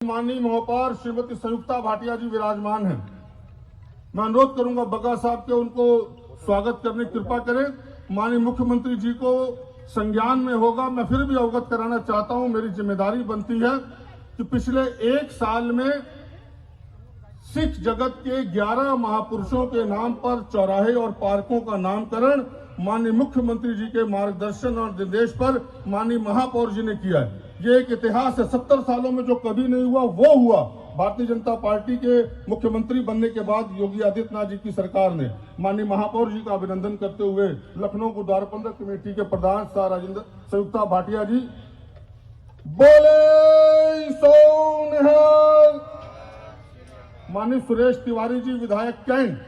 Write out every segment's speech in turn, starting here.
माननीय महापौर श्रीमती संयुक्ता भाटिया जी विराजमान हैं। मैं अनुरोध करूंगा बग्गा साहब के उनको स्वागत करने की कृपा करें। माननीय मुख्यमंत्री जी को संज्ञान में होगा, मैं फिर भी अवगत कराना चाहता हूं, मेरी जिम्मेदारी बनती है कि पिछले एक साल में सिख जगत के 11 महापुरुषों के नाम पर चौराहे और पार्कों का नामकरण माननीय मुख्यमंत्री जी के मार्गदर्शन और निर्देश पर माननीय महापौर जी ने किया है। ये एक इतिहास है, 70 सालों में जो कभी नहीं हुआ वो हुआ भारतीय जनता पार्टी के मुख्यमंत्री बनने के बाद योगी आदित्यनाथ जी की सरकार ने। माननीय महापौर जी का अभिनंदन करते हुए लखनऊ गुरुद्वारा प्रबंधक कमेटी के प्रधान शाह राजेंद्र संयुक्ता भाटिया जी बोले सो निहाल। माननीय सुरेश तिवारी जी विधायक कैंट,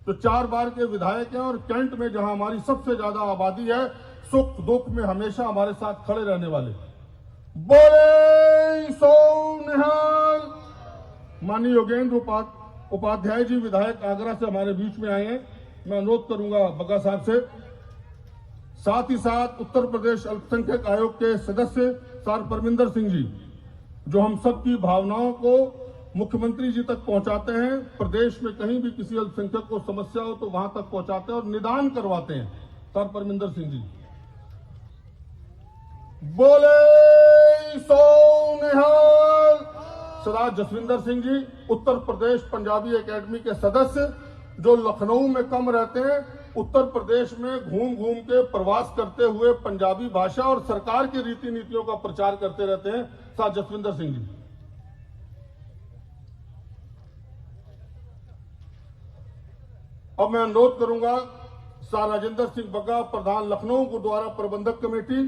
तो 4 बार के विधायक हैं और कैंट में जहां हमारी सबसे ज्यादा आबादी है, सुख दुख में हमेशा हमारे साथ खड़े रहने वाले बोले सो निहाल। माननीय योगेंद्र उपाध्याय जी विधायक आगरा से हमारे बीच में आए हैं। मैं अनुरोध करूंगा बग्गा साहब से। साथ ही साथ उत्तर प्रदेश अल्पसंख्यक आयोग के सदस्य सर परमिंदर सिंह जी, जो हम सबकी भावनाओं को मुख्यमंत्री जी तक पहुंचाते हैं। प्रदेश में कहीं भी किसी अल्पसंख्यक को समस्या हो तो वहां तक पहुंचाते हैं और निदान करवाते हैं। सर परमिंदर सिंह जी बोले सो निहाल। सरदार जसविंदर सिंह जी उत्तर प्रदेश पंजाबी एकेडमी के सदस्य, जो लखनऊ में कम रहते हैं, उत्तर प्रदेश में घूम घूम के प्रवास करते हुए पंजाबी भाषा और सरकार की रीति नीतियों का प्रचार करते रहते हैं, सरदार जसविंदर सिंह जी। अब मैं अनुरोध करूंगा सर राजेंद्र सिंह बग्गा, प्रधान लखनऊ गुरुद्वारा प्रबंधक कमेटी,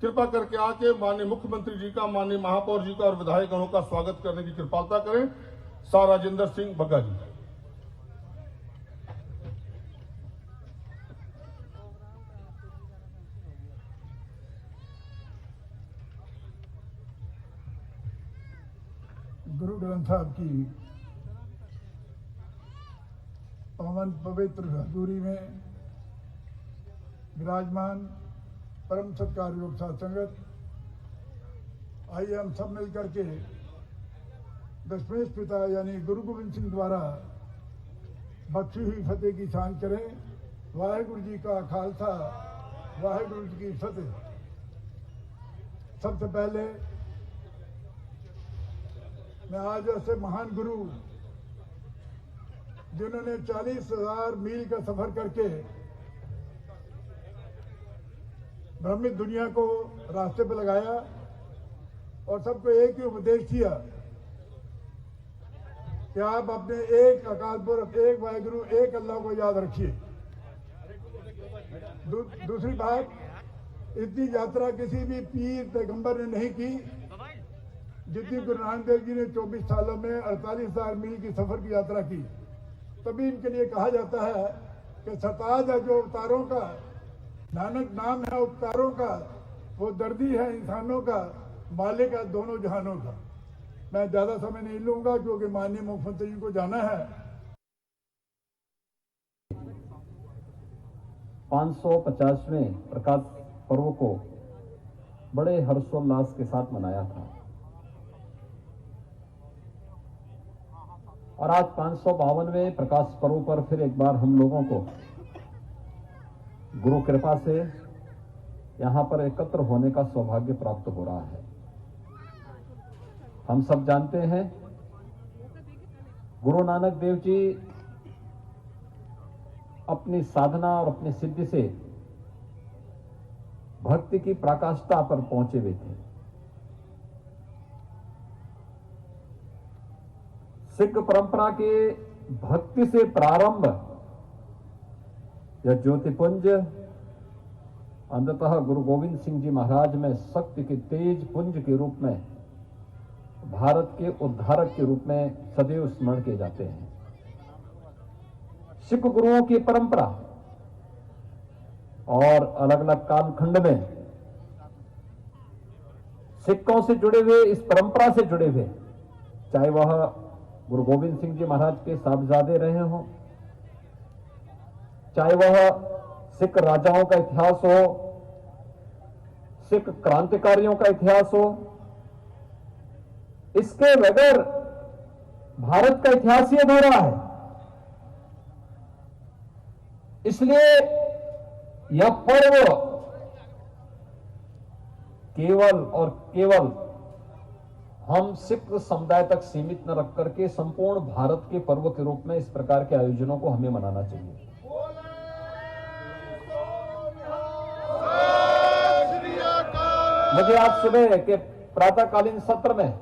कृपा करके आके माननीय मुख्यमंत्री जी का, माननीय महापौर जी का और विधायक गणों का स्वागत करने की कृपालता करें। सर राजेंद्र सिंह बग्गा जी। गुरु ग्रंथ साहब की पावन पवित्र हजूरी में विराजमान परम सत्कार योग साथ संगत, आइए हम सब मिलकर के दशमेश पिता यानी गुरु गोविंद सिंह द्वारा बख्शी हुई फतेह की शान करें। वाहेगुरु जी का खालसा, वाहेगुरु जी की फतेह। सबसे पहले मैं आज ऐसे महान गुरु जिन्होंने 40,000 मील का सफर करके ब्रह्मित दुनिया को रास्ते पर लगाया और सबको एक ही उपदेश किया कि आप अपने एक अकाल पुरख, एक वाहिगुरु, एक अल्लाह को याद रखिए। दूसरी बात, इतनी यात्रा किसी भी पीर पैगंबर ने नहीं की जितनी गुरु नानक देव जी ने 24 सालों में 48,000 मील की सफर की यात्रा की। तभी इनके लिए कहा जाता है कि सरताज है जो अवतारों का, नानक नाम है उपकारों का, वो दर्दी है इंसानों का, मालिक है दोनों जहानों का। मैं ज्यादा समय नहीं लूंगा क्योंकि माननीय मुख्यमंत्री जी को जाना है। 550वें प्रकाश पर्व को बड़े हर्षोल्लास के साथ मनाया था और आज 552वें प्रकाश पर्व पर फिर एक बार हम लोगों को गुरु कृपा से यहां पर एकत्र होने का सौभाग्य प्राप्त हो रहा है। हम सब जानते हैं गुरु नानक देव जी अपनी साधना और अपनी सिद्धि से भक्ति की पराकाष्ठा पर पहुंचे हुए थे। सिख परंपरा के भक्ति से प्रारंभ यह ज्योतिपुंज अंततः गुरु गोविंद सिंह जी महाराज में शक्ति के तेज पुंज के रूप में, भारत के उद्धारक के रूप में सदैव स्मरण किए जाते हैं। सिख गुरुओं की परंपरा और अलग अलग कालखंड में सिखों से जुड़े हुए, इस परंपरा से जुड़े हुए, चाहे वह गुरु गोविंद सिंह जी महाराज के साहबजादे रहे हों, चाहे वह सिख राजाओं का इतिहास हो, सिख क्रांतिकारियों का इतिहास हो, इसके बगैर भारत का इतिहास ही अधूरा है। इसलिए यह पर्व केवल और केवल हम सिख समुदाय तक सीमित न रख करके संपूर्ण भारत के पर्व के रूप में इस प्रकार के आयोजनों को हमें मनाना चाहिए। मुझे आज सुबह के प्रातःकालीन सत्र में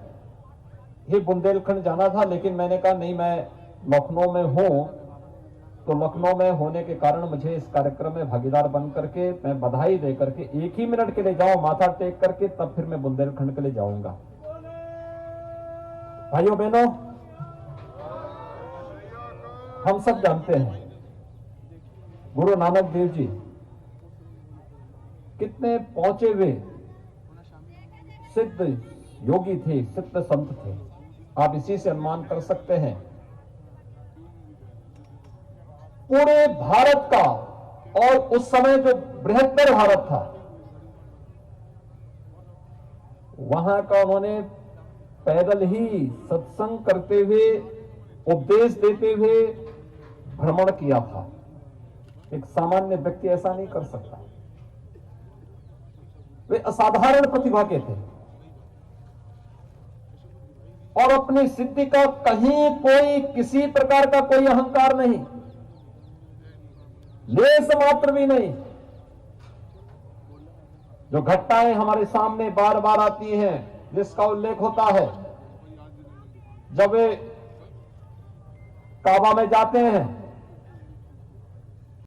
ही बुंदेलखंड जाना था, लेकिन मैंने कहा नहीं, मैं लखनऊ में हूं, तो लखनऊ में होने के कारण मुझे इस कार्यक्रम में भागीदार बन करके मैं बधाई दे करके 1 ही मिनट के लिए जाऊं, माथा टेक करके, तब फिर मैं बुंदेलखंड के लिए जाऊंगा। भाइयों बहनों, हम सब जानते हैं गुरु नानक देव जी कितने पहुंचे हुए सिद्ध योगी थे, सिद्ध संत थे। आप इसी से अनुमान कर सकते हैं पूरे भारत का, और उस समय जो बृहत्तर भारत था वहां का उन्होंने पैदल ही सत्संग करते हुए, उपदेश देते हुए भ्रमण किया था। एक सामान्य व्यक्ति ऐसा नहीं कर सकता। वे असाधारण प्रतिभा के थे और अपनी सिद्धि का कहीं कोई किसी प्रकार का कोई अहंकार नहीं, लेस मात्र भी नहीं। जो घटनाएं हमारे सामने बार बार आती हैं, जिसका उल्लेख होता है, जब वे काबा में जाते हैं